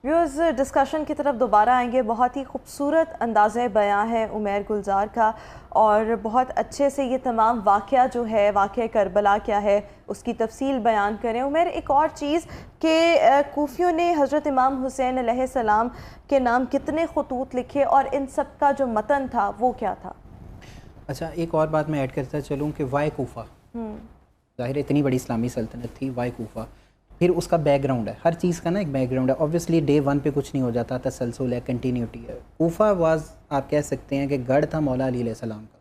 Viewers discussion کی طرف دوبارہ آئیں گے. بہت ہی خوبصورت انداز بیاں ہے عمیر گلزار کا اور بہت اچھے سے یہ تمام واقعہ جو ہے واقعہ کربلا کیا ہے اس کی تفصیل بیان کریں. عمیر ایک اور چیز کہ کوفیوں نے حضرت امام حسین علیہ السلام کے نام کتنے خطوط لکھے اور ان سب کا جو متن تھا وہ کیا تھا؟ اچھا ایک اور بات میں ایڈ کرتا چلوں کہ وائے کوفہ ظاہر اتنی بڑی اسلامی سلطنت تھی وائے کوفہ. پھر اس کا بیک گراؤنڈ ہے ہر چیز کا نا ایک بیک گراؤنڈ ہے. اوبویسلی ڈے ون پہ کچھ نہیں ہو جاتا تسلسل ہے کنٹینیوٹی ہے. کوفہ واز آپ کہہ سکتے ہیں کہ گڑھ تھا مولا علی علیہ السلام کا.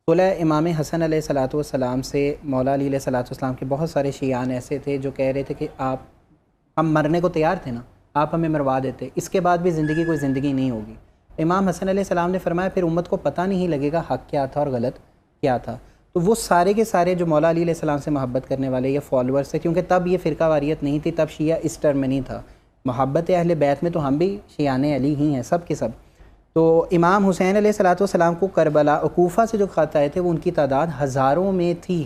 صلح امام حسن علیہ الصلوۃ والسلام سے مولا علی علیہ الصلوۃ والسلام کے بہت سارے شیعان ایسے تھے جو کہہ رہے تھے کہ ہم مرنے کو تیار تھے نا آپ ہمیں مروا دیتے اس کے بعد بھی زندگی کوئی زندگی نہیں ہوگی. امام حسن علیہ السلام نے فرمایا پھر امت کو پتہ نہیں لگے گا حق کیا تھا اور غلط کیا تھا. تو وہ سارے کے سارے جو مولا علی علیہ السلام سے محبت کرنے والے یا فالورز تھے کیونکہ تب یہ فرقہ واریت نہیں تھی تب شیعہ اس ٹرم میں نہیں تھا. محبت اہل بیت میں تو ہم بھی شیعان علی ہی ہیں سب کے سب. تو امام حسین علیہ الصلوۃ والسلام کو کربلا کوفہ سے جو خط آئے تھے وہ ان کی تعداد ہزاروں میں تھی.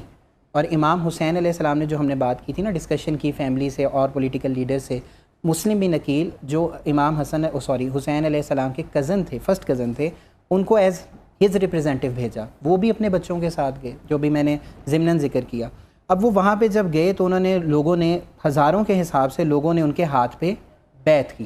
اور امام حسین علیہ السلام نے جو ہم نے بات کی تھی نا ڈسکشن کی فیملی سے اور پولیٹیکل لیڈر سے, مسلم بن عقیل جو امام حسین علیہ السلام کے کزن تھے فرسٹ کزن تھے ان کو ایز ہز ریپرزینٹیو بھیجا. وہ بھی اپنے بچوں کے ساتھ گئے جو بھی میں نے ضمناً ذکر کیا. اب وہ وہاں پہ جب گئے تو لوگوں نے ہزاروں کے حساب سے لوگوں نے ان کے ہاتھ پہ بیعت کی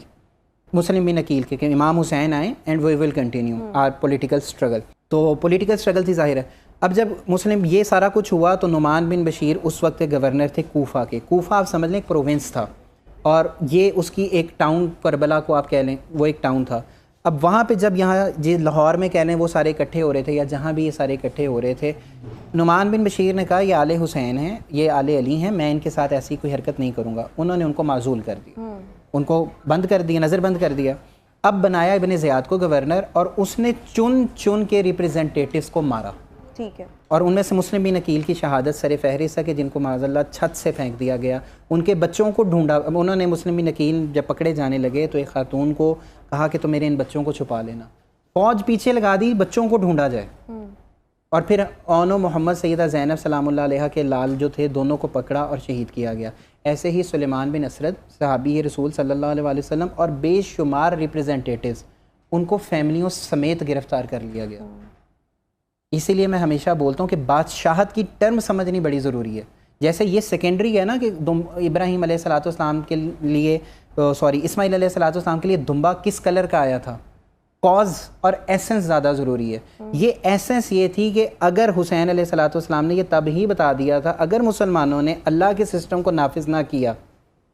مسلم بن عقیل کے کہ امام حسین آئیں and we will continue our political struggle. تو پولیٹیکل اسٹرگل تھی ظاہر ہے. اب جب مسلم یہ سارا کچھ ہوا تو نعمان بن بشیر اس وقت گورنر تھے کوفہ کے. کوفہ آپ سمجھ لیں ایک پروونس تھا اور یہ اس کی ایک ٹاؤن کربلا کو آپ کہہ لیں وہ ایک ٹاؤن تھا. اب وہاں پہ جب یہاں لاہور میں کہہ لیں وہ سارے اکٹھے ہو رہے تھے یا جہاں بھی یہ سارے اکٹھے ہو رہے تھے, نعمان بن بشیر نے کہا یہ آل حسین ہیں یہ آل علی ہیں میں ان کے ساتھ ایسی کوئی حرکت نہیں کروں گا. انہوں نے ان کو معزول کر دیا ان کو بند کر دیا نظر بند کر دیا. اب بنایا ابن زیاد کو گورنر اور اس نے چن کے ریپرزنٹیٹیوز کو مارا. ٹھیک ہے. اور ان میں سے مسلم بن عقیل کی شہادت سر فہرست ہے کہ جن کو معاذ اللہ چھت سے پھینک دیا گیا. ان کے بچوں کو ڈھونڈا. انہوں نے مسلم بن عقیل جب پکڑے جانے لگے تو ایک خاتون کو کہا کہ تو میرے ان بچوں کو چھپا لینا. فوج پیچھے لگا دی بچوں کو ڈھونڈا جائے. اور پھر اونو محمد سیدہ زینب سلام اللہ علیہ کے لال جو تھے دونوں کو پکڑا اور شہید کیا گیا. ایسے ہی سلیمان بن اسرد صحابی رسول صلی اللہ علیہ وسلم اور بے شمار ریپرزنٹیٹیوز ان کو فیملیوں سمیت گرفتار کر لیا گیا. اسی لیے میں ہمیشہ بولتا ہوں کہ بادشاہت کی ٹرم سمجھنی بڑی ضروری ہے. جیسے یہ سیکنڈری ہے نا کہ ابراہیم علیہ الصلوۃ والسلام کے لیے اسماعیل علیہ الصلوۃ والسلام کے لیے دمبا کس کلر کا آیا تھا, کاز اور ایسنس زیادہ ضروری ہے. یہ ایسنس یہ تھی کہ اگر حسین علیہ الصلوۃ والسلام نے یہ تب ہی بتا دیا تھا اگر مسلمانوں نے اللہ کے سسٹم کو نافذ نہ کیا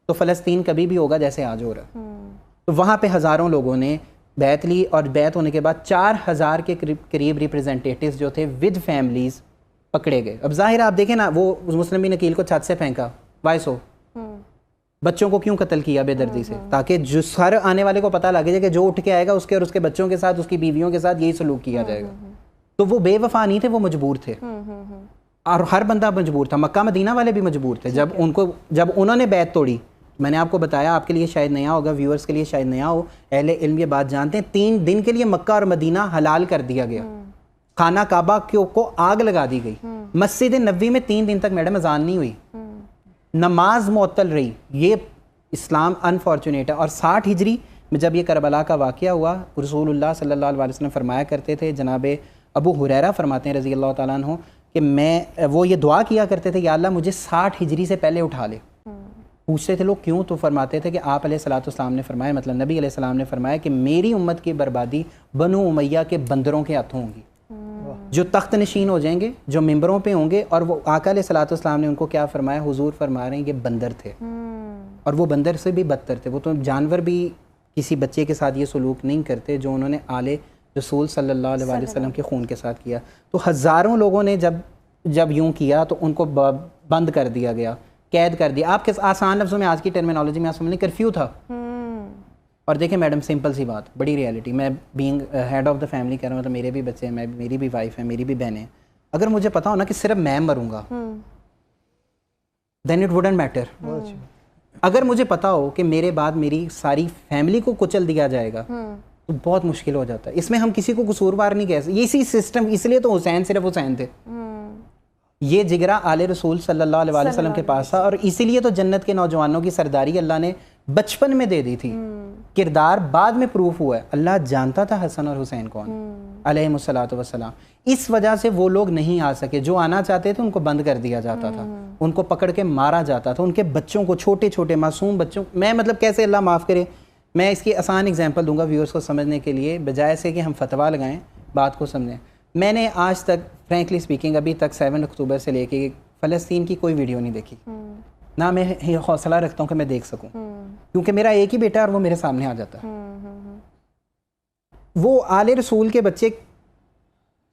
تو فلسطین کبھی بھی ہوگا جیسے آج ہو رہا. تو وہاں پہ ہزاروں لوگوں نے بیعت لی اور بیعت ہونے کے بعد 4000 کے قریب ریپرزنٹیٹیوز جو تھے ود فیملیز پکڑے گئے. اب ظاہر آپ دیکھیں نا وہ مسلم بن عقیل کو چھت سے پھینکا وائسو بچوں کو کیوں قتل کیا بے دردی سے تاکہ جو ہر آنے والے کو پتہ لگے جائے کہ جو اٹھ کے آئے گا اس کے اور اس کے بچوں کے ساتھ اس کی بیویوں کے ساتھ یہی سلوک کیا جائے گا. تو وہ بے وفا نہیں تھے وہ مجبور تھے اور ہر بندہ مجبور تھا. مکہ مدینہ والے بھی مجبور تھے جب انہوں نے بیعت توڑی. میں نے آپ کو بتایا آپ کے لیے شاید نیا ہوگا ویورز کے لیے شاید نیا ہو, اہل علم یہ بات جانتے ہیں 3 دن کے لیے مکہ اور مدینہ حلال کر دیا گیا. خانہ کعبہ کو آگ لگا دی گئی. مسجد نبوی میں 3 دن تک میڈم اذان نہیں ہوئی, نماز معطل رہی. یہ اسلام انفارچونیٹ ہے. اور 60 ہجری میں جب یہ کربلا کا واقعہ ہوا رسول اللہ صلی اللہ علیہ وسلم فرمایا کرتے تھے, جناب ابو ہریرہ فرماتے ہیں رضی اللہ تعالیٰ عنہ کہ وہ یہ دعا کیا کرتے تھے یا اللہ مجھے 60 ہجری سے پہلے اٹھا لے. پوچھتے تھے لوگ کیوں, تو فرماتے تھے کہ آپ علیہ الصلوۃ والسلام نے فرمایا مطلب نبی علیہ السلام نے فرمایا کہ میری امت کی بربادی بنو امیہ کے بندروں کے ہاتھوں ہوگی جو تخت نشین ہو جائیں گے جو ممبروں پہ ہوں گے. اور وہ آقا علیہ الصلوۃ والسلام نے ان کو کیا فرمایا, حضور فرما رہے ہیں یہ بندر تھے اور وہ بندر سے بھی بدتر تھے. وہ تو جانور بھی کسی بچے کے ساتھ یہ سلوک نہیں کرتے جو انہوں نے آل رسول صلی اللہ علیہ وسلم کے خون کے ساتھ کیا. تو ہزاروں لوگوں نے جب یوں کیا تو ان کو بند کر دیا گیا, قید کر دیا. آپ کے آسان لفظوں میں آج کی ٹرمینالوجی میں آپ سمجھ لیں کرفیو تھا. اور دیکھیں میڈم سمپل سی بات بڑی ریالٹی, میں being head of the family کہہ رہا ہوں تو میرے بھی بچے ہیں, میری بھی وائف ہے, میری بھی بہنیں ہیں. اگر مجھے پتا ہو نا کہ صرف میں مروں گا دین اٹ ووڈنٹ میٹر. اگر مجھے پتا ہو کہ میرے بعد میری ساری فیملی کو کچل دیا جائے گا تو بہت مشکل ہو جاتا ہے. اس میں ہم کسی کو قصوروار نہیں کہہ سکتے. اسی سسٹم اس لیے تو حسین صرف حسین تھے. یہ جگرا آل رسول صلی اللہ علیہ وسلم کے پاس تھا اور اسی لیے تو جنت کے نوجوانوں کی سرداری اللہ نے بچپن میں دے دی تھی. کردار بعد میں پروف ہوا ہے. اللہ جانتا تھا حسن اور حسین کون علیہ الصلوۃ والسلام. اس وجہ سے وہ لوگ نہیں آ سکے. جو آنا چاہتے تھے ان کو بند کر دیا جاتا تھا, ان کو پکڑ کے مارا جاتا تھا, ان کے بچوں کو, چھوٹے چھوٹے معصوم بچوں. میں مطلب کیسے, اللہ معاف کرے, میں اس کی آسان اگزامپل دوں گا ویورز کو سمجھنے کے لیے, بجائے سے کہ ہم فتویٰ لگائیں, بات کو سمجھیں. میں نے آج تک فرینکلی اسپیکنگ ابھی تک 7 اکتوبر سے لے کے فلسطین کی کوئی ویڈیو نہیں دیکھی, نہ میں حوصلہ رکھتا ہوں کہ میں دیکھ سکوں, کیونکہ میرا ایک ہی بیٹا ہے اور وہ میرے سامنے آ جاتا ہے. وہ آل رسول کے بچے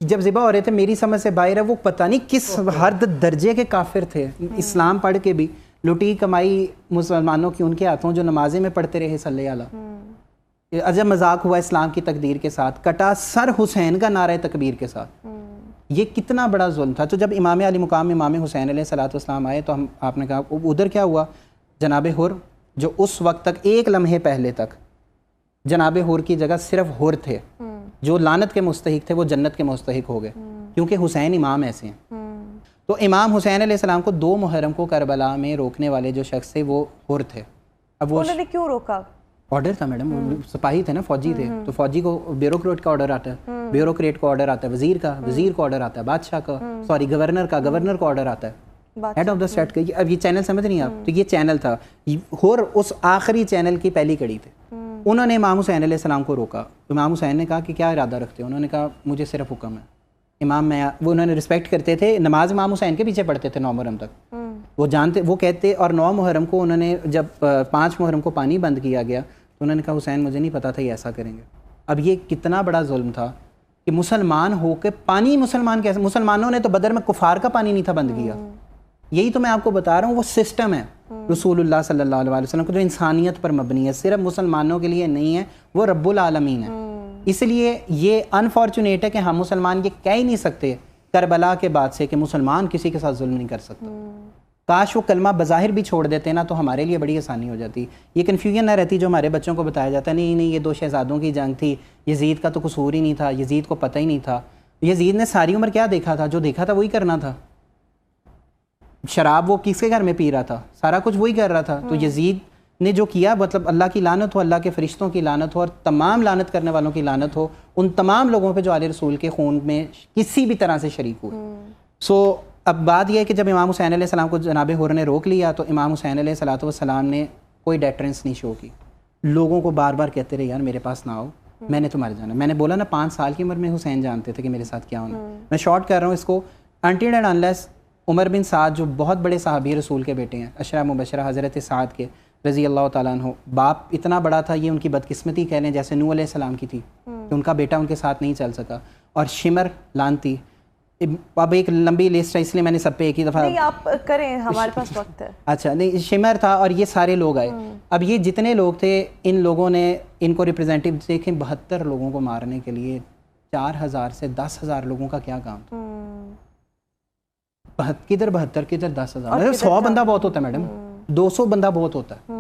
جب ذبح ہو رہے تھے, میری سمجھ سے باہر ہے, وہ پتہ نہیں کس حد درجے کے کافر تھے. اسلام پڑھ کے بھی لوٹی کمائی مسلمانوں کی ان کے ہاتھوں, جو نمازیں میں پڑھتے رہے صلی اللہ علیہ. عجب مذاق ہوا اسلام کی تقدیر کے ساتھ, کٹا سر حسین کا نعرہ تکبیر کے ساتھ. یہ کتنا بڑا ظلم تھا. تو جب امام علی مقام امام حسین علیہ الصلوۃ والسلام آئے تو آپ نے کہا ادھر کیا ہوا, جناب حر جو اس وقت تک ایک لمحے پہلے تک جناب حر کی جگہ صرف حر تھے, جو لعنت کے مستحق تھے وہ جنت کے مستحق ہو گئے, کیونکہ حسین امام ایسے ہیں. تو امام حسین علیہ السلام کو 2 محرم کو کربلا میں روکنے والے جو شخص تھے وہ حر تھے. اب وہ انہوں نے کیوں روکا؟ آرڈر تھا میڈم, سپاہی تھے نا, فوجی تھے, تو فوجی کو بیوروکریٹ کا آرڈر آتا ہے, بیوروکریٹ کو آرڈر آتا ہے وزیر کا, وزیر کو آرڈر آتا ہے بادشاہ کا, سوری گورنر کا, گورنر کو آرڈر آتا ہے ہیڈ آف دا اسٹیٹ کا. اب یہ چینل سمجھ نہیں آپ, تو یہ چینل تھا, اور اس آخری چینل کی پہلی کڑی تھے. انہوں نے امام حسین علیہ السلام کو روکا. امام حسین نے کہا کہ کیا ارادہ رکھتے ہو؟ انہوں نے کہا مجھے صرف حکم ہے. امام میں وہ انہوں نے رسپیکٹ کرتے تھے, نماز امام حسین کے پیچھے پڑھتے تھے 9 محرم تک, وہ جانتے, وہ کہتے. اور 9 محرم کو انہوں نے جب 5 محرم کو پانی بند کیا گیا تو انہوں نے کہا حسین مجھے نہیں پتا تھا یہ ایسا کریں گے. اب یہ کتنا بڑا ظلم تھا کہ مسلمان ہو کے پانی, مسلمان کیسے, مسلمانوں نے تو بدر میں کفار کا پانی نہیں تھا بند کیا. یہی تو میں آپ کو بتا رہا ہوں, وہ سسٹم ہے رسول اللہ صلی اللہ علیہ وسلم کو جو انسانیت پر مبنی ہے, صرف مسلمانوں کے لیے نہیں ہے, وہ رب العالمین ہے. اس لیے یہ انفارچونیٹ ہے کہ ہم مسلمان یہ کہہ ہی نہیں سکتے کربلا کے بعد سے کہ مسلمان کسی کے ساتھ ظلم نہیں کر سکتا. کاش وہ کلمہ بظاہر بھی چھوڑ دیتے نا, تو ہمارے لیے بڑی آسانی ہو جاتی. یہ کنفیوژن نہ رہتی جو ہمارے بچوں کو بتایا جاتا ہے, نہیں یہ 2 شہزادوں کی جنگ تھی, یزید کا تو قصور ہی نہیں تھا, یزید کو پتہ ہی نہیں تھا. یزید نے ساری عمر کیا دیکھا تھا؟ جو دیکھا تھا وہی کرنا تھا. شراب وہ کس کے گھر میں پی رہا تھا؟ سارا کچھ وہی کر رہا تھا. تو یزید نے جو کیا, مطلب اللہ کی لعنت ہو, اللہ کے فرشتوں کی لعنت ہو, اور تمام لعنت کرنے والوں کی لعنت ہو ان تمام لوگوں پہ جو آل رسول کے خون میں کسی بھی طرح سے شریک ہوئے. سو اب بات یہ ہے کہ جب امام حسین علیہ السلام کو جناب حر نے روک لیا تو امام حسین علیہ الصلوۃ والسلام نے کوئی ڈیٹرنس نہیں شو کی. لوگوں کو بار بار کہتے رہے یار میرے پاس نہ آؤ, میں نے تمہارے جانا. میں نے بولا نا 5 سال کی عمر میں حسین جانتے تھے کہ میرے ساتھ کیا ہونا. میں شارٹ کر رہا ہوں اس کو. انٹل اینڈ انلیس عمر بن سعد جو بہت بڑے صحابی رسول کے بیٹے ہیں, عشرہ مبشرہ حضرت سعد کے رضی اللہ تعالیٰ عنہ, باپ اتنا بڑا تھا, یہ ان کی بدقسمتی کہہ لیں جیسے نوح علیہ السلام کی تھی کہ ان کا بیٹا ان کے ساتھ نہیں چل سکا. اور شمر لانتی, اب ایک لمبی لسٹ ہے اس لیے میں نے سب پہ ایک ہی دفعہ. نہیں آپ کریں, ہمارے پاس وقت ہے. اچھا نہیں, شمر تھا اور یہ سارے لوگ آئے. اب یہ جتنے لوگ تھے ان لوگوں نے ان کو ریپرزینٹیو دیکھیں 72 لوگوں کو مارنے کے لیے 4000 سے 10,000 لوگوں کا کیا کام تھا. کدھر 72 کدھر 10,000. 100 بندہ بہت ہوتا ہے میڈم, 200 بندہ بہت ہوتا ہے.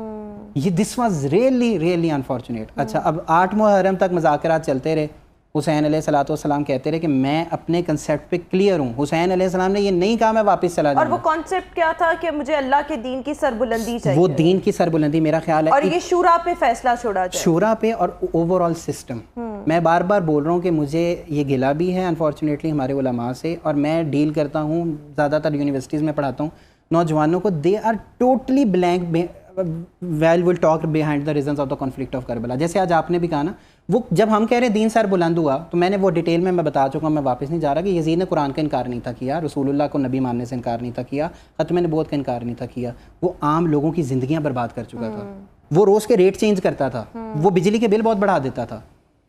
یہ دس واز ریئلی انفارچونیٹ. اچھا اب 8 محرم تک مذاکرات چلتے رہے. حسین علیہ الصلوۃ والسلام کہتے رہے کہ میں اپنے کنسیپٹ پہ کلیئر ہوں. حسین علیہ السلام نے یہ نہیں کہا میں واپس چلا جاؤں. اور وہ کانسیپٹ کیا تھا کہ مجھے اللہ کے دین کی سربلندی چاہیے. وہ دین کی سربلندی میرا خیال ہے, اور یہ شورا پہ فیصلہ چھوڑا جائے, شورا پہ اور اوور آل سسٹم. میں بار بار بول رہا ہوں کہ مجھے یہ گلہ بھی ہے انفارچونیٹلی ہمارے علماء سے, اور میں ڈیل کرتا ہوں زیادہ تر یونیورسٹیز میں پڑھاتا ہوں نوجوانوں کو. They are totally blank well will talk behind the reasons of the conflict of Karbala. جیسے آج آپ نے بھی کہا نا, وہ جب ہم کہہ رہے ہیں دین سر بلند ہوا, تو میں نے وہ ڈیٹیل میں بتا چکا ہوں, میں واپس نہیں جا رہا, کہ یزید نے قرآن کا انکار نہیں تھا کیا, رسول اللہ کو نبی ماننے سے انکار نہیں تھا کیا, ختم نبوت کا انکار نہیں تھا کیا. وہ عام لوگوں کی زندگیاں برباد کر چکا تھا. وہ روز کے ریٹ چینج کرتا تھا, وہ بجلی کے بل بہت بڑھا دیتا تھا.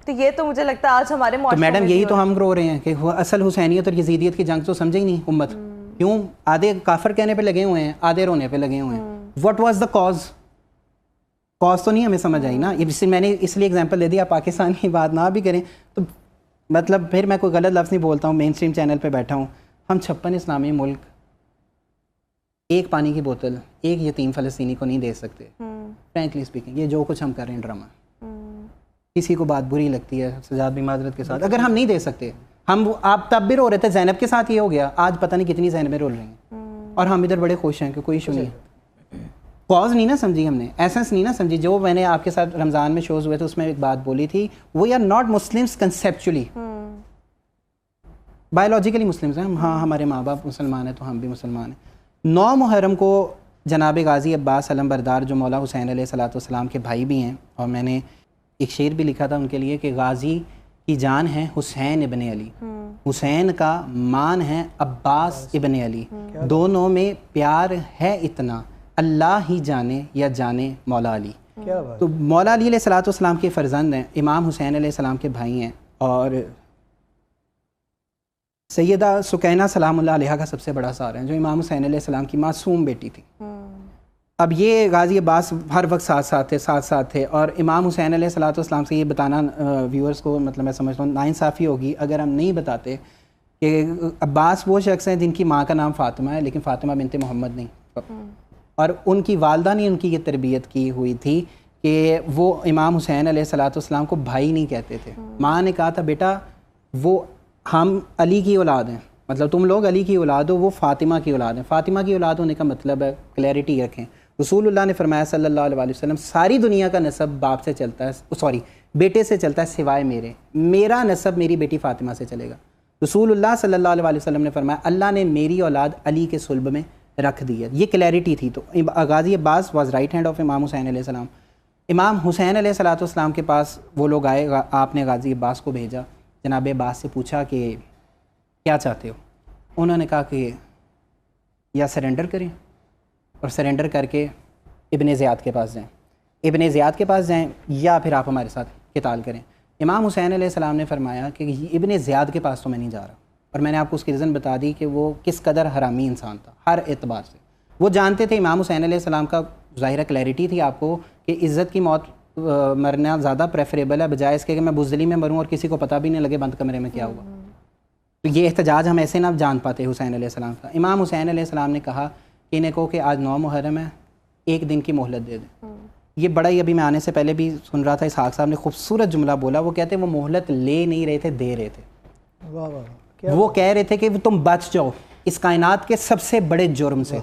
تو یہ تو مجھے لگتا ہے آج ہمارے معاشرے میں میڈم یہی تو ہم رو رہے ہیں کہ اصل حسینیت اور یزیدیت کی جنگ تو سمجھے ہی نہیں امت. کیوں آدھے کافر کہنے پہ لگے ہوئے ہیں, آدھے رونے پہ لگے ہوئے ہیں. واٹ واز دا کاز تو نہیں ہمیں سمجھ آئی نا. میں نے اس لیے اگزامپل دے دیا, پاکستان کی بات نہ بھی کریں تو مطلب پھر میں کوئی غلط لفظ نہیں بولتا ہوں, مین اسٹریم چینل پہ بیٹھا ہوں. ہم 56 اسلامی ملک ایک پانی کی بوتل ایک یتیم فلسطینی کو نہیں دے سکتے. فرینکلی اسپیکنگ یہ جو کچھ ہم کر رہے ہیں ڈرامہ, کسی کو بات بری لگتی ہے, سجاد بھی معذرت کے ساتھ, اگر ہم نہیں دے سکتے, ہم آپ تب بھی رو رہے تھے, زینب کے ساتھ یہ ہو گیا, آج پتہ نہیں کتنی زینبیں رول رہی ہیں, اور ہم ادھر بڑے خوش ہیں کہ کوئی ایشو نہیں ہے. کاز نہیں نا سمجھی ہم نے, ایسنس نہیں نا سمجھی. جو میں نے آپ کے ساتھ رمضان میں شوز ہوئے تھے اس میں ایک بات بولی تھی, we are not Muslims conceptually, biologically Muslims ہیں ہاں, ہمارے ماں باپ مسلمان ہیں تو ہم بھی مسلمان ہیں. 9 محرم کو جناب غازی عباس علم بردار جو مولا حسین علیہ الصلوۃ والسلام کے بھائی بھی ہیں, اور میں نے ایک شعر بھی لکھا تھا ان کے لیے کہ غازی کی جان ہے حسین ابن علی, حسین کا مان ہے عباس ابن علی, دونوں میں پیار ہے اتنا اللہ ہی جانے یا جانے مولا علی. تو مولا علی علیہ الصلوۃ والسلام کے فرزند ہیں, امام حسین علیہ السلام کے بھائی ہیں, اور سیدہ سکینہ سلام اللہ علیہ کا سب سے بڑا سہارا ہیں جو امام حسین علیہ السلام کی معصوم بیٹی تھی. اب یہ غازی عباس ہر وقت ساتھ تھے, اور امام حسین علیہ الصلوۃ والسلام سے یہ بتانا ویورز کو مطلب میں سمجھتا ہوں ناانصافی ہوگی اگر ہم نہیں بتاتے کہ عباس وہ شخص ہیں جن کی ماں کا نام فاطمہ ہے لیکن فاطمہ بنت محمد نہیں, اور ان کی والدہ نے ان کی یہ تربیت کی ہوئی تھی کہ وہ امام حسین علیہ الصلوۃ والسلام کو بھائی نہیں کہتے تھے. ماں نے کہا تھا بیٹا وہ ہم علی کی اولاد ہیں, مطلب تم لوگ علی کی اولاد ہو, وہ فاطمہ کی اولاد ہیں. فاطمہ کی اولاد ہونے کا مطلب ہے, کلیئرٹی رکھیں, رسول اللہ نے فرمایا صلی اللہ علیہ وسلم ساری دنیا کا نسب باپ سے چلتا ہے, بیٹے سے چلتا ہے سوائے میرا نسب میری بیٹی فاطمہ سے چلے گا. رسول اللہ صلی اللہ علیہ وسلم نے فرمایا اللہ نے میری اولاد علی کے صلب میں رکھ دی ہے. یہ کلیئرٹی تھی. تو غازی عباس واز رائٹ ہینڈ آف امام حسین علیہ السلام. امام حسین علیہ الصلوۃ والسلام کے پاس وہ لوگ آئے, آپ نے غازی عباس کو بھیجا, جناب عباس سے پوچھا کہ کیا چاہتے ہو. انہوں نے کہا کہ یا سرنڈر کریں, اور سرنڈر کر کے ابن زیاد کے پاس جائیں, ابن زیاد کے پاس جائیں, یا پھر آپ ہمارے ساتھ قتال کریں. امام حسین علیہ السلام نے فرمایا کہ ابن زیاد کے پاس تو میں نہیں جا رہا, اور میں نے آپ کو اس کی ریزن بتا دی کہ وہ کس قدر حرامی انسان تھا ہر اعتبار سے. وہ جانتے تھے امام حسین علیہ السلام کا ظاہرہ کلیئرٹی تھی آپ کو کہ عزت کی موت مرنا زیادہ پریفریبل ہے بجائے اس کے کہ میں بزدلی میں مروں اور کسی کو پتہ بھی نہیں لگے بند کمرے میں کیا ہوا. تو یہ احتجاج ہم ایسے نہ جان پاتے حسین علیہ السلام کا. امام حسین علیہ السلام نے کہا کہ انہیں کہو کہ آج 9 محرم ہے, 1 دن کی مہلت دے دیں. یہ بڑا ہی ابھی میں آنے سے پہلے بھی سن رہا تھا, اسحاق صاحب نے خوبصورت جملہ بولا. وہ کہتے ہیں وہ مہلت لے نہیں رہے تھے, دے رہے تھے. وہ کہہ رہے تھے کہ تم بچ جاؤ اس کائنات کے سب سے بڑے جرم سے,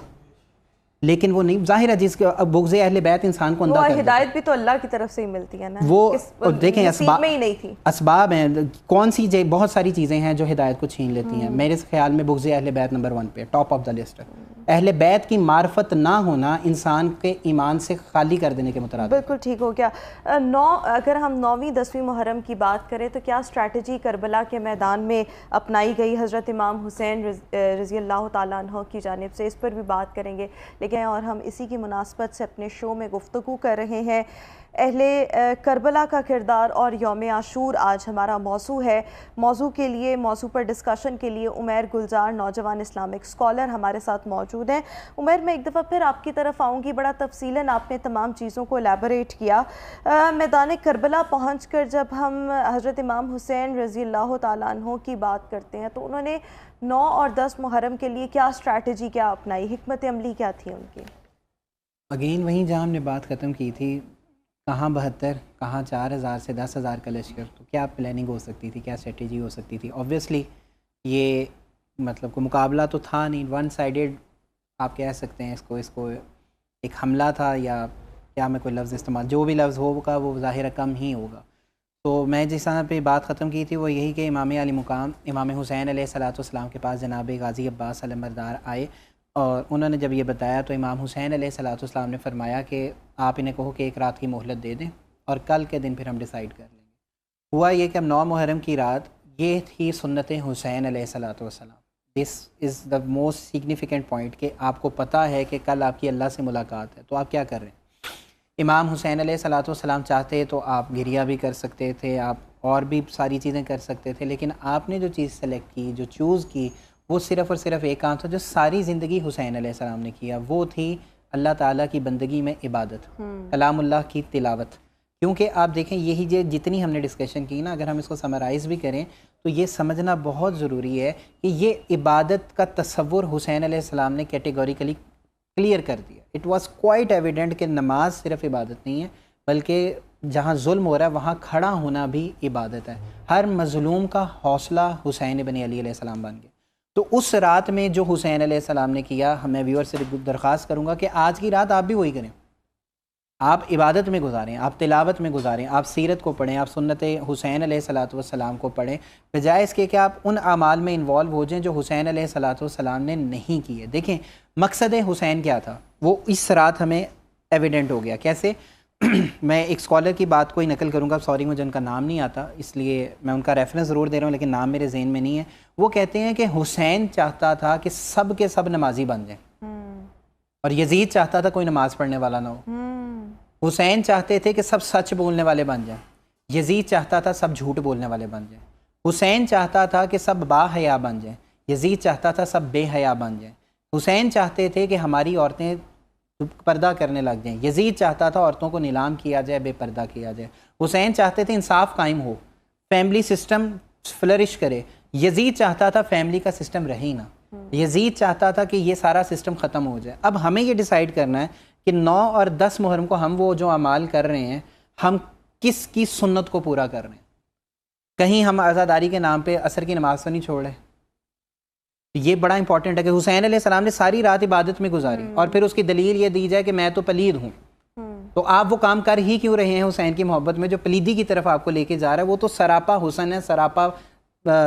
لیکن وہ نہیں. ظاہر ہے جس کے بغض اہل بیت انسان کو اندھا کر دیتا. ہدایت بھی تو اللہ کی طرف سے ہی ملتی ہے نا, وہ دیکھیں اسباب میں ہی نہیں تھی. اسباب ہیں, کون سی بہت ساری چیزیں ہیں جو ہدایت کو چھین لیتی ہیں. میرے خیال میں بغض اہل بیت نمبر 1 پہ, ٹاپ آف دا لسٹ ہے. اہل بیت کی معرفت نہ ہونا انسان کے ایمان سے خالی کر دینے کے مترادف. بالکل ٹھیک ہو گیا. اگر ہم 9ویں 10ویں محرم کی بات کریں تو کیا اسٹریٹجی کربلا کے میدان میں اپنائی گئی حضرت امام حسین رضی اللہ تعالیٰ عنہ کی جانب سے, اس پر بھی بات کریں گے. لیکن اور ہم اسی کی مناسبت سے اپنے شو میں گفتگو کر رہے ہیں. اہل کربلا کا کردار اور یوم عاشور آج ہمارا موضوع ہے. موضوع پر ڈسکشن کے لیے عمیر گلزار نوجوان اسلامک اسکالر ہمارے ساتھ موجود ہیں. عمیر, میں ایک دفعہ پھر آپ کی طرف آؤں گی. بڑا تفصیلاً آپ نے تمام چیزوں کو الیبوریٹ کیا. میدان کربلا پہنچ کر جب ہم حضرت امام حسین رضی اللہ تعالیٰ عنہ کی بات کرتے ہیں تو انہوں نے 9 اور 10 محرم کے لیے کیا اسٹریٹجی کیا اپنائی, حکمت عملی کیا تھی ان کی؟ اگین وہیں جہاں ہم نے بات ختم کی تھی, کہاں 72, کہاں 4000 سے 10,000 کا لشکر, تو کیا پلاننگ ہو سکتی تھی, کیا اسٹریٹجی ہو سکتی تھی؟ اوبویسلی یہ مطلب کوئی مقابلہ تو تھا نہیں, 1 سائیڈڈ آپ کہہ سکتے ہیں اس کو ایک حملہ تھا, یا کیا میں کوئی لفظ استعمال, جو بھی لفظ ہوگا وہ ظاہر کم ہی ہوگا. تو میں جس طرح پہ بات ختم کی تھی وہ یہی کہ امام علی مقام امام حسین علیہ الصلوۃ والسلام کے پاس جناب غازی عباس علم بردار آئے, اور انہوں نے جب یہ بتایا تو امام حسین علیہ الصلوۃ والسلام نے فرمایا کہ آپ انہیں کہو کہ 1 رات کی مہلت دے دیں اور کل کے دن پھر ہم ڈیسائیڈ کر لیں گے. ہوا یہ کہ اب 9 محرم کی رات, یہ تھی سنت حسین علیہ الصلوۃ والسلام. دس از دا موسٹ سگنیفیکنٹ پوائنٹ کہ آپ کو پتہ ہے کہ کل آپ کی اللہ سے ملاقات ہے, تو آپ کیا کر رہے ہیں؟ امام حسین علیہ الصلوۃ والسلام چاہتے تو آپ گریہ بھی کر سکتے تھے, آپ اور بھی ساری چیزیں کر سکتے تھے, لیکن آپ نے جو چیز سلیکٹ کی, جو چوز کی, وہ صرف اور صرف ایک کام تھا جو ساری زندگی حسین علیہ السلام نے کیا, وہ تھی اللہ تعالیٰ کی بندگی میں عبادت, کلام اللہ کی تلاوت. کیونکہ آپ دیکھیں یہی جتنی ہم نے ڈسکشن کی نا, اگر ہم اس کو سمرائز بھی کریں تو یہ سمجھنا بہت ضروری ہے کہ یہ عبادت کا تصور حسین علیہ السلام نے کیٹیگوریکلی کلیئر کر دیا. اٹ واز کوائٹ ایویڈنٹ کہ نماز صرف عبادت نہیں ہے, بلکہ جہاں ظلم ہو رہا ہے وہاں کھڑا ہونا بھی عبادت ہے. ہر مظلوم کا حوصلہ حسین بن علی علیہ السلام بن گئے. تو اس رات میں جو حسین علیہ السلام نے کیا، میں ویور سے درخواست کروں گا کہ آج کی رات آپ بھی وہی کریں. آپ عبادت میں گزاریں، آپ تلاوت میں گزاریں، آپ سیرت کو پڑھیں، آپ سنت حسین علیہ السلام کو پڑھیں، بجائے اس کے کہ آپ ان اعمال میں انوالو ہو جائیں جو حسین علیہ السلام نے نہیں کیے. دیکھیں مقصد حسین کیا تھا، وہ اس رات ہمیں ایویڈنٹ ہو گیا. کیسے؟ میں ایک اسکالر کی بات کو ہی نقل کروں گا، سوری مجھے ان کا نام نہیں آتا اس لیے میں ان کا ریفرنس ضرور دے رہا ہوں لیکن نام میرے ذہن میں نہیں ہے. وہ کہتے ہیں کہ حسین چاہتا تھا کہ سب کے سب نمازی بن جائیں، اور یزید چاہتا تھا کوئی نماز پڑھنے والا نہ ہو. حسین چاہتے تھے کہ سب سچ بولنے والے بن جائیں، یزید چاہتا تھا سب جھوٹ بولنے والے بن جائیں. حسین چاہتا تھا کہ سب با حیا بن جائیں، یزید چاہتا تھا سب بے حیا بن جائیں. حسین چاہتے تھے کہ ہماری عورتیں پردہ کرنے لگ جائیں، یزید چاہتا تھا عورتوں کو نیلام کیا جائے، بے پردہ کیا جائے. حسین چاہتے تھے انصاف قائم ہو، فیملی سسٹم فلرش کرے، یزید چاہتا تھا فیملی کا سسٹم رہے ہی نہ. یزید چاہتا تھا کہ یہ سارا سسٹم ختم ہو جائے. اب ہمیں یہ ڈیسائیڈ کرنا ہے کہ 9 اور 10 محرم کو ہم وہ جو اعمال کر رہے ہیں ہم کس کی سنت کو پورا کر رہے ہیں. کہیں ہم عزاداری کے نام پہ عصر کی نماز تو نہیں چھوڑ رہے. یہ بڑا امپورٹنٹ ہے کہ حسین علیہ السلام نے ساری رات عبادت میں گزاری اور پھر اس کی دلیل یہ دی جائے کہ میں تو پلید ہوں. تو آپ وہ کام کر ہی کیوں رہے ہیں حسین کی محبت میں جو پلیدی کی طرف آپ کو لے کے جا رہا ہے؟ وہ تو سراپا حسن ہے، سراپا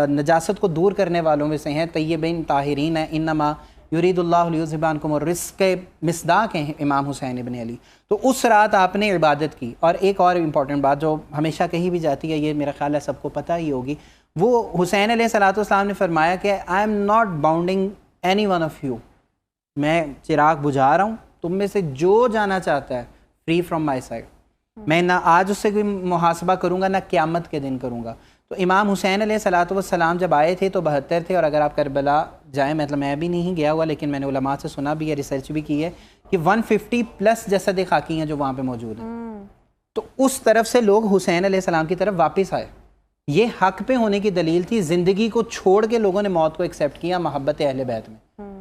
نجاست کو دور کرنے والوں میں سے ہیں، طیبین طاہرین ہیں. انما یرید اللہ لیذھب عنکم الرجس کے مصداق ہیں امام حسین ابن علی. تو اس رات آپ نے عبادت کی. اور ایک اور امپورٹنٹ بات جو ہمیشہ کہی بھی جاتی ہے، یہ میرا خیال ہے سب کو پتہ ہی ہوگی، وہ حسین علیہ السلام نے فرمایا کہ I am not bounding any one of you, میں چراغ بجھا رہا ہوں، تم میں سے جو جانا چاہتا ہے فری فرام مائی سائڈ. میں نہ آج اس سے کوئی محاسبہ کروں گا نہ قیامت کے دن کروں گا. تو امام حسین علیہ السلام جب آئے تھے تو 72 تھے. اور اگر آپ کربلا جائیں، مطلب میں بھی نہیں گیا ہوا لیکن میں نے علماء سے سنا بھی ہے، ریسرچ بھی کی ہے کہ 150 پلس جسد خاکی ہیں جو وہاں پہ موجود ہیں. تو اس طرف سے لوگ حسین علیہ السلام کی طرف واپس آئے. یہ حق پہ ہونے کی دلیل تھی. زندگی کو چھوڑ کے لوگوں نے موت کو ایکسیپٹ کیا محبت اہل بیت میں.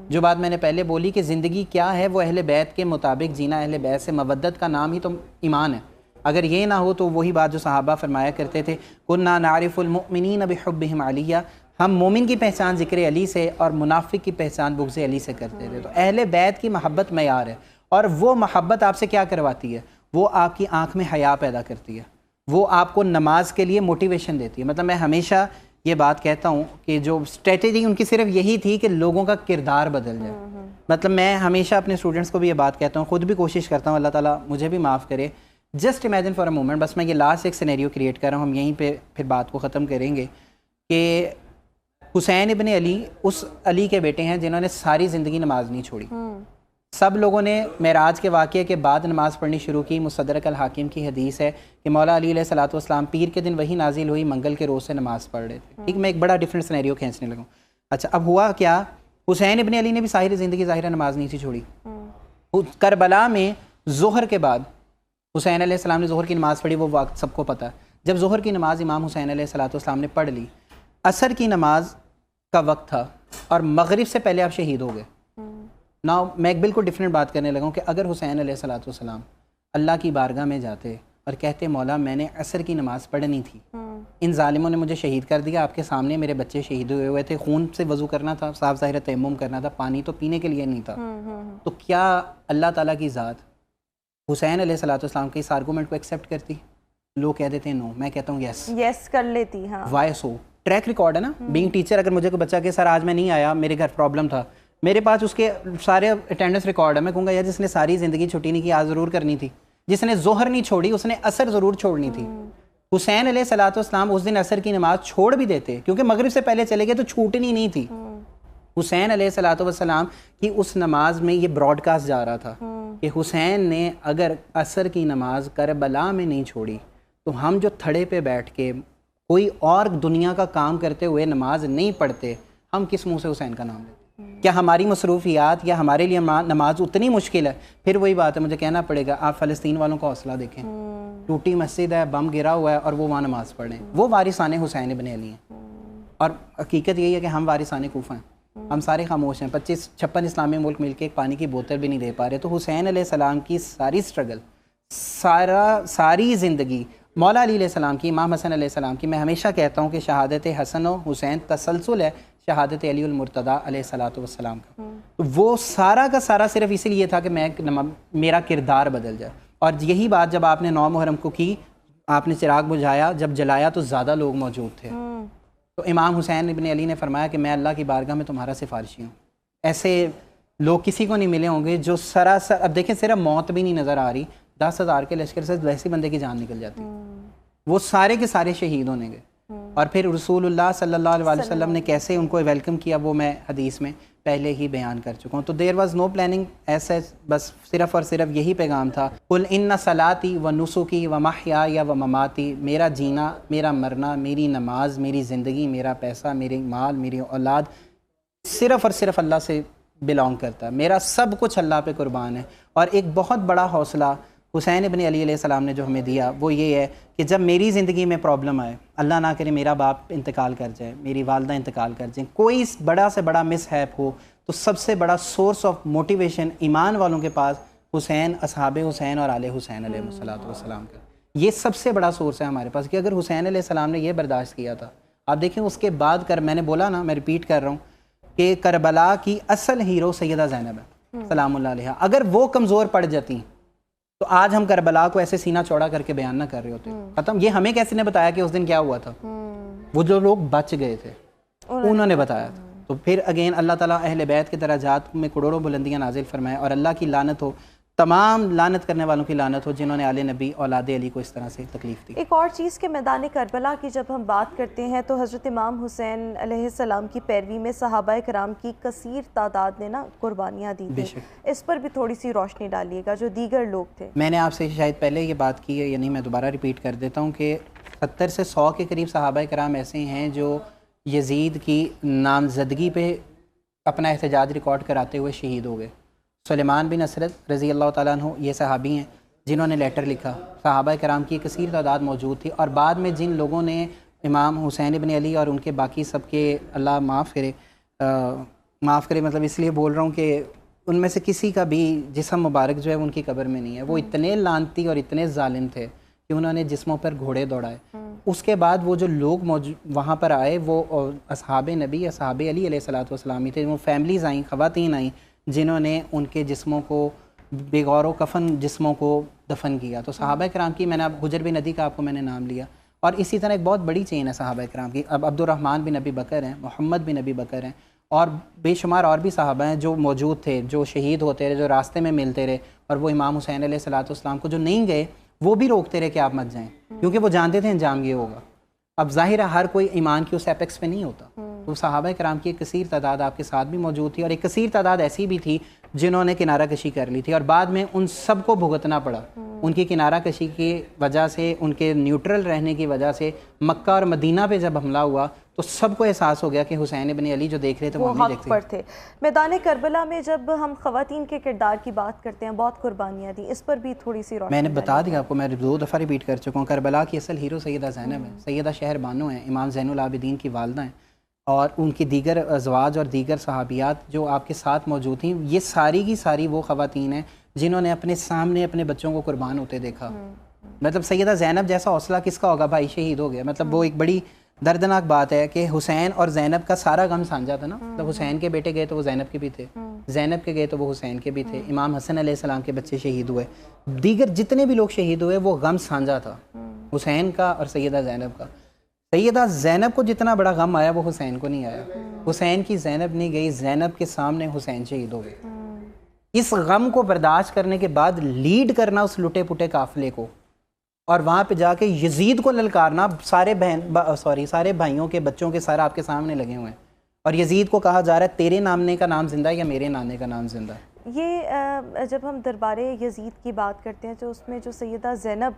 جو بات میں نے پہلے بولی کہ زندگی کیا ہے، وہ اہل بیت کے مطابق جینا. اہل بیت سے مودت کا نام ہی تو ایمان ہے. اگر یہ نہ ہو تو وہی بات جو صحابہ فرمایا کرتے تھے، کُنَّا نَعْرِفُ الْمُؤْمِنِينَ بِحُبِّهِمْ عَلِيًّا، ہم مومن کی پہچان ذکر علی سے اور منافق کی پہچان بغض علی سے کرتے تھے. تو اہل بیت کی محبت معیار ہے، اور وہ محبت آپ سے کیا کرواتی ہے؟ وہ آپ کی آنکھ میں حیا پیدا کرتی ہے، وہ آپ کو نماز کے لیے موٹیویشن دیتی ہے. مطلب میں ہمیشہ یہ بات کہتا ہوں کہ جو اسٹریٹجی ان کی صرف یہی تھی کہ لوگوں کا کردار بدل جائے. مطلب میں ہمیشہ اپنے اسٹوڈنٹس کو بھی یہ بات کہتا ہوں، خود بھی کوشش کرتا ہوں، اللہ تعالیٰ مجھے بھی معاف کرے. Just imagine for a moment, بس میں یہ لاسٹ ایک سینیریو کریٹ کر رہا ہوں، ہم یہیں پہ پھر بات کو ختم کریں گے، کہ حسین ابن علی اس علی کے بیٹے ہیں جنہوں نے ساری زندگی نماز نہیں چھوڑی. سب لوگوں نے معراج کے واقعے کے بعد نماز پڑھنی شروع کی. مستدرک الحاکم کی حدیث ہے کہ مولا علی علیہ السلام پیر کے دن وہی نازل ہوئی، منگل کے روز سے نماز پڑھ رہے تھے. ٹھیک، میں ایک بڑا ڈفرینٹ سینیریو کھینچنے لگا. اچھا، اب ہوا کیا؟ حسین ابن علی نے بھی ظاہر زندگی ظاہر نماز نہیں تھی چھوڑی. کربلا میں ظہر کے بعد حسین علیہ السلام نے ظہر کی نماز پڑھی، وہ وقت سب کو پتہ ہے. جب ظہر کی نماز امام حسین علیہ السلام نے پڑھ لی، عصر کی نماز کا وقت تھا اور مغرب سے پہلے آپ شہید ہو گئے. نا میں ایک بالکل ڈفرینٹ بات کرنے لگا ہوں کہ اگر حسین علیہ السلام اللہ کی بارگاہ میں جاتے اور کہتے مولا میں نے عصر کی نماز پڑھنی تھی، ان ظالموں نے مجھے شہید کر دیا، آپ کے سامنے میرے بچے شہید ہوئے تھے، خون سے وضو کرنا تھا، صاف ظاہر تیمم کرنا تھا، پانی تو پینے کے لیے نہیں تھا، تو کیا اللہ تعالیٰ کی ذات حسین علیہ السلام کے اس آرگومنٹ کو ایکسیپٹ کرتی؟ لوگ کہہ دیتے ہیں نو، میں کہتا ہوں یس کر لیتی. ہاں، وائی سو؟ ٹریک ریکارڈ ہے نا. بینگ ٹیچر، اگر مجھے کوئی بچہ کہ سر آج میں نہیں آیا، میرے گھر پرابلم تھا، میرے پاس اس کے سارے اٹینڈنس ریکارڈ ہے، میں کہوں گا یار جس نے ساری زندگی چھٹی نہیں کی آج ضرور کرنی تھی. جس نے ظہر نہیں چھوڑی اس نے عصر ضرور چھوڑنی تھی. حسین علیہ السلام اس دن عصر کی نماز چھوڑ بھی دیتے کیونکہ مغرب سے پہلے چلے گئے تو چھوٹنی نہیں تھی. حسین علیہ السلام کی اس نماز میں یہ براڈ کاسٹ جا رہا تھا کہ حسین نے اگر عصر کی نماز کربلا میں نہیں چھوڑی تو ہم جو تھڑے پہ بیٹھ کے کوئی اور دنیا کا کام کرتے ہوئے نماز نہیں پڑھتے، ہم کس منہ سے حسین کا نام لیتے؟ کیا ہماری مصروفیات یا ہمارے لیے نماز اتنی مشکل ہے؟ پھر وہی بات ہے، مجھے کہنا پڑے گا، آپ فلسطین والوں کا حوصلہ دیکھیں، ٹوٹی مسجد ہے، بم گرا ہوا ہے اور وہ وہاں نماز پڑھ رہے ہیں. وہ وارثان حسین ابن علی ہیں. اور حقیقت یہی ہے کہ ہم وارثان کوفہ ہیں، ہم سارے خاموش ہیں. 56 اسلامی ملک مل کے ایک پانی کی بوتل بھی نہیں دے پا رہے. تو حسین علیہ السلام کی ساری سٹرگل، ساری زندگی مولا علی علیہ السلام کی، امام حسن علیہ السلام کی، میں ہمیشہ کہتا ہوں کہ شہادت حسن و حسین تسلسل ہے شہادت علی المرتضیٰ علیہ الصلوۃ والسلام کا. تو وہ سارا کا سارا صرف اسی لیے تھا کہ میرا کردار بدل جائے. اور یہی بات جب آپ نے 9 محرم کو کی, آپ نے چراغ بجھایا, جب جلایا تو زیادہ لوگ موجود تھے. تو امام حسین ابن علی نے فرمایا کہ میں اللہ کی بارگاہ میں تمہارا سفارشی ہوں. ایسے لوگ کسی کو نہیں ملے ہوں گے جو سراسر, اب دیکھیں صرف موت بھی نہیں نظر آ رہی, 10,000 کے لشکر سے ویسے بندے کی جان نکل جاتی. وہ سارے کے سارے شہید ہونے گئے. اور پھر رسول اللہ صلی اللہ علیہ وسلم نے کیسے ان کو ویلکم کیا وہ میں حدیث میں پہلے ہی بیان کر چکا ہوں. تو دیر واز نو پلاننگ ایسا, بس صرف اور صرف یہی پیغام تھا, قل ان صلاتی و نسکی و محیای و مماتی, میرا جینا, میرا مرنا, میری نماز, میری زندگی, میرا پیسہ, میری مال, میری اولاد صرف اور صرف اللہ سے بلانگ کرتا ہے. میرا سب کچھ اللہ پہ قربان ہے. اور ایک بہت بڑا حوصلہ حسین ابن علی علیہ السلام نے جو ہمیں دیا وہ یہ ہے کہ جب میری زندگی میں پرابلم آئے, اللہ نہ کرے میرا باپ انتقال کر جائے, میری والدہ انتقال کر جائیں, کوئی بڑا سے بڑا مس ہیپ ہو, تو سب سے بڑا سورس آف موٹیویشن ایمان والوں کے پاس حسین, اصحاب حسین اور آل حسین علیہ السلام کا یہ سب سے بڑا سورس ہے ہمارے پاس. کہ اگر حسین علیہ السلام نے یہ برداشت کیا تھا, آپ دیکھیں اس کے بعد میں نے بولا نا, میں ریپیٹ کر رہا ہوں کہ کربلا کی اصل ہیرو سیدہ زینب ہے سلام اللہ علیہا. اگر وہ کمزور پڑ جاتی تو آج ہم کربلا کو ایسے سینہ چوڑا کر کے بیان نہ کر رہے ہوتے. ختم. یہ ہمیں کیسے نے بتایا کہ اس دن کیا ہوا تھا؟ وہ جو لوگ بچ گئے تھے انہوں نے بتایا تھا. تو پھر اگین اللہ تعالیٰ اہل بیت کے درجات میں کروڑوں بلندیاں نازل فرمائے, اور اللہ کی لعنت ہو, تمام لعنت کرنے والوں کی لعنت ہو جنہوں نے آل نبی اولاد علی کو اس طرح سے تکلیف دی. ایک اور چیز کہ میدان کربلا کی جب ہم بات کرتے ہیں تو حضرت امام حسین علیہ السلام کی پیروی میں صحابہ کرام کی کثیر تعداد نے نا قربانیاں دی تھیں. اس پر بھی تھوڑی سی روشنی ڈالیے گا, جو دیگر لوگ تھے. میں نے آپ سے شاید پہلے یہ بات کی ہے, یعنی میں دوبارہ ریپیٹ کر دیتا ہوں کہ 70 سے 100 کے قریب صحابہ کرام ایسے ہیں جو یزید کی نامزدگی پہ اپنا احتجاج ریکارڈ کراتے ہوئے شہید ہو گئے. سلیمان بن اسرد رضی اللہ تعالیٰ عنہ یہ صحابی ہیں جنہوں نے لیٹر لکھا. صحابہ کرام کی کثیر تعداد موجود تھی, اور بعد میں جن لوگوں نے امام حسین ابن علی اور ان کے باقی سب کے, اللہ معاف کرے مطلب اس لیے بول رہا ہوں کہ ان میں سے کسی کا بھی جسم مبارک جو ہے ان کی قبر میں نہیں ہے. وہ اتنے لعنتی اور اتنے ظالم تھے کہ انہوں نے جسموں پر گھوڑے دوڑائے. اس کے بعد وہ جو لوگ وہاں پر آئے وہ اصحاب نبی, اصحاب علی علیہ الصلوۃ والسلام تھے. وہ فیملیز آئیں, خواتین آئیں جنہوں نے ان کے جسموں کو بغور و کفن جسموں کو دفن کیا. تو صحابہ کرام کی, میں نے اب حجر بن ندی کا آپ کو میں نے نام لیا, اور اسی طرح ایک بہت بڑی چین ہے صحابہ کرام کی. اب عبد الرحمن بن ابی بکر ہیں, محمد بن ابی بکر ہیں, اور بے شمار اور بھی صحابہ ہیں جو موجود تھے, جو شہید ہوتے رہے, جو راستے میں ملتے رہے, اور وہ امام حسین علیہ الصلوۃ والسلام کو جو نہیں گئے وہ بھی روکتے رہے کہ آپ مت جائیں, کیونکہ وہ جانتے تھے انجام یہ ہوگا. اب ظاہر ہے ہر کوئی ایمان کی اس ایپیکس پہ نہیں ہوتا. تو صحابہ کرام کی ایک کثیر تعداد آپ کے ساتھ بھی موجود تھی, اور ایک کثیر تعداد ایسی بھی تھی جنہوں نے کنارہ کشی کر لی تھی, اور بعد میں ان سب کو بھگتنا پڑا. ان کی کنارہ کشی کی وجہ سے, ان کے نیوٹرل رہنے کی وجہ سے مکہ اور مدینہ پہ جب حملہ ہوا تو سب کو احساس ہو گیا کہ حسین ابن علی جو دیکھ رہے تھے وہ حق پر تھے. میدان کربلا میں جب ہم خواتین کے کردار کی بات کرتے ہیں, بہت قربانیاں دیں, اس پر بھی تھوڑی سی روشنی. میں نے بتا دیا آپ کو, میں 2 دفعہ ریپیٹ کر چکا ہوں. کربلا کی اصل ہیرو سیدہ زینب ہے, سیدہ شہر بانو ہیں, امام زین العابدین کی والدہ ہیں, اور ان کی دیگر ازواج اور دیگر صحابیات جو آپ کے ساتھ موجود تھیں, یہ ساری کی ساری وہ خواتین ہیں جنہوں نے اپنے سامنے اپنے بچوں کو قربان ہوتے دیکھا. مطلب سیدہ زینب جیسا حوصلہ کس کا ہوگا, بھائی شہید ہو گیا. مطلب وہ ایک بڑی دردناک بات ہے کہ حسین اور زینب کا سارا غم سانجھا تھا نا. مطلب حسین کے بیٹے گئے تو وہ زینب کے بھی تھے, زینب کے گئے تو وہ حسین کے بھی تھے, امام حسن علیہ السلام کے بچے شہید ہوئے, دیگر جتنے بھی لوگ شہید ہوئے وہ غم سانجھا تھا حسین کا اور سیدہ زینب کا. سیدہ زینب کو جتنا بڑا غم آیا وہ حسین کو نہیں آیا. حسین کی زینب نہیں گئی, زینب کے سامنے حسین شہید ہو گئے. اس غم کو برداشت کرنے کے بعد لیڈ کرنا اس لٹے پٹے قافلے کو, اور وہاں پہ جا کے یزید کو للکارنا, سارے بھائیوں کے بچوں کے سارے آپ کے سامنے لگے ہوئے ہیں, اور یزید کو کہا جا رہا ہے تیرے نامنے کا نام زندہ ہے یا میرے نانے کا نام زندہ ہے. یہ جب ہم دربار یزید کی بات کرتے ہیں تو اس میں جو سیدہ زینب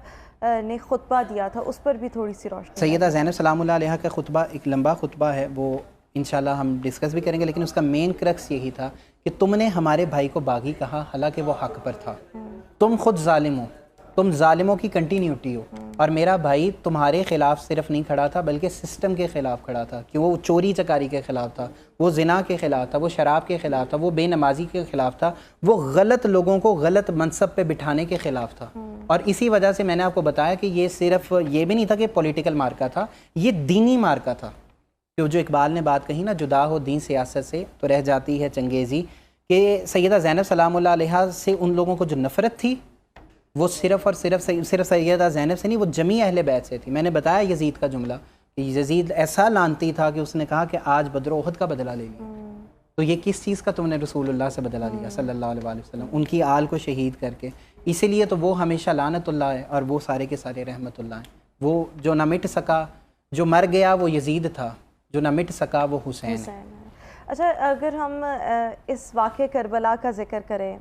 نے خطبہ دیا تھا اس پر بھی تھوڑی سی روشنی. سیدہ زینب سلام اللہ علیہا کا خطبہ ایک لمبا خطبہ ہے, وہ انشاءاللہ ہم ڈسکس بھی کریں گے, لیکن اس کا مین کرکس یہی تھا کہ تم نے ہمارے بھائی کو باغی کہا حالانکہ وہ حق پر تھا. تم خود ظالم ہو, تم ظالموں کی کنٹینیوٹی ہو, اور میرا بھائی تمہارے خلاف صرف نہیں کھڑا تھا بلکہ سسٹم کے خلاف کھڑا تھا, کہ وہ چوری چکاری کے خلاف تھا, وہ زنا کے خلاف تھا, وہ شراب کے خلاف تھا, وہ بے نمازی کے خلاف تھا, وہ غلط لوگوں کو غلط منصب پہ بٹھانے کے خلاف تھا. اور اسی وجہ سے میں نے آپ کو بتایا کہ یہ صرف یہ بھی نہیں تھا کہ پولیٹیکل مارکا تھا, یہ دینی مارکا تھا. کہ جو اقبال نے بات کہی نا، جدا ہو دین سیاست سے تو رہ جاتی ہے چنگیزی، کہ سیدہ زینب سلام اللہ علیہا سے ان لوگوں کو جو نفرت تھی وہ صرف اور صرف سیدہ زینب سے نہیں، وہ جمیع اہل بیت سے تھی۔ میں نے بتایا یزید کا جملہ کہ یزید ایسا لعنتی تھا کہ اس نے کہا کہ آج بدر و احد کا بدلہ لے لیا، تو یہ کس چیز کا تم نے رسول اللہ سے بدلہ لیا صلی اللہ علیہ وآلہ وسلم، ان کی آل کو شہید کر کے۔ اسی لیے تو وہ ہمیشہ لعنت اللہ ہے اور وہ سارے کے سارے رحمت اللہ ہیں۔ وہ جو نہ مٹ سکا، جو مر گیا وہ یزید تھا، جو نہ مٹ سکا وہ حسین ہے۔ اچھا، اگر ہم اس واقعہ کربلا کا ذکر کریں،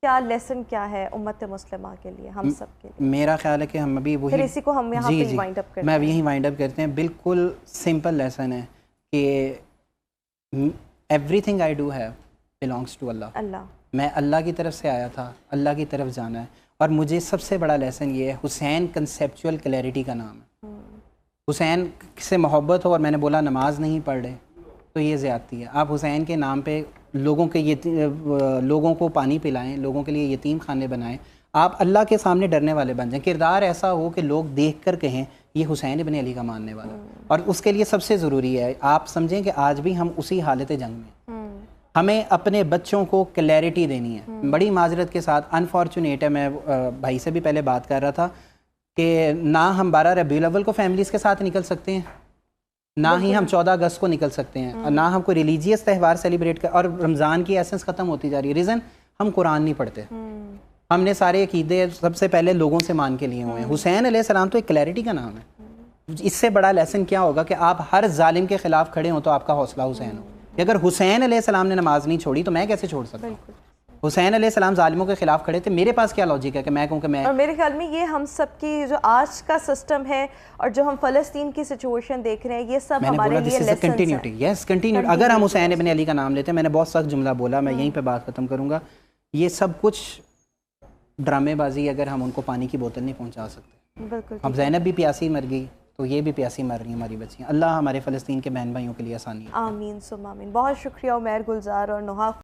کیا لیسن کیا ہے امت مسلمہ کے لیے، ہم سب کے لیے؟ میرا خیال ہے کہ ہم ابھی وہی، پھر اسی کو ہم یہاں پہ وائنڈ اپ کرتے ہیں۔ میں اب یہیں وائنڈ اپ کرتے ہیں۔ بالکل سمپل لیسن ہے کہ everything I do have belongings to Allah. میں اللہ کی طرف سے آیا تھا، اللہ کی طرف جانا ہے، اور مجھے سب سے بڑا لیسن یہ ہے، حسین کنسیپچول کلیئرٹی کا نام ہے۔ حسین سے محبت ہو اور میں نے بولا نماز نہیں پڑھ رہے تو یہ زیادتی ہے۔ آپ حسین کے نام پہ لوگوں کو پانی پلائیں، لوگوں کے لیے یتیم خانے بنائیں، آپ اللہ کے سامنے ڈرنے والے بن جائیں، کردار ایسا ہو کہ لوگ دیکھ کر کہیں یہ حسین ابن علی کا ماننے والا۔ اور اس کے لیے سب سے ضروری ہے آپ سمجھیں کہ آج بھی ہم اسی حالت جنگ میں، ہمیں اپنے بچوں کو کلیئرٹی دینی ہے۔ بڑی معذرت کے ساتھ انفارچونیٹ ہے، میں بھائی سے بھی پہلے بات کر رہا تھا کہ نہ ہم 12 ربیع الاول کو فیملیز کے ساتھ نکل سکتے ہیں، نہ ہی ہم 14 اگست کو نکل سکتے ہیں، اور نہ ہم کوئی ریلیجیس تہوار سیلیبریٹ کر، اور رمضان کی ایسنس ختم ہوتی جا رہی ہے۔ ریزن ہم قرآن نہیں پڑھتے، ہم نے سارے عقیدے سب سے پہلے لوگوں سے مان کے لیے ہوئے ہیں۔ حسین علیہ السلام تو ایک کلیئرٹی کا نام ہے۔ اس سے بڑا لیسن کیا ہوگا کہ آپ ہر ظالم کے خلاف کھڑے ہوں تو آپ کا حوصلہ حسین ہو۔ کہ اگر حسین علیہ السلام نے نماز نہیں چھوڑی تو میں کیسے چھوڑ سکتا ہوں؟ حسین علیہ السلام ظالموں کے خلاف کھڑے تھے، میرے پاس کیا لاجک ہے کہ میں کہوں کہ میں، اور میرے خیال میں یہ ہم سب کی جو آج کا سسٹم ہے اور جو ہم فلسطین کی سچویشن دیکھ رہے ہیں، یہ سب ہمارے لیے لیسنز ہیں۔ یس کنٹینیوٹی۔ اگر ہم حسین ابن علی کا نام لیتے ہیں، میں نے بہت سخت جملہ بولا، میں یہیں پہ بات ختم کروں گا، یہ سب کچھ ڈرامے بازی، اگر ہم ان کو پانی کی بوتل نہیں پہنچا سکتے۔ بالکل، اب زینب بھی پیاسی مر گئی تو یہ بھی پیاسی مر رہی ہیں ہماری بچیاں۔ اللہ ہمارے فلسطین کے بہن بھائیوں کے لیے آسانی۔ آمین ثم آمین۔ بہت شکریہ عمیر گلزار اور نوحہ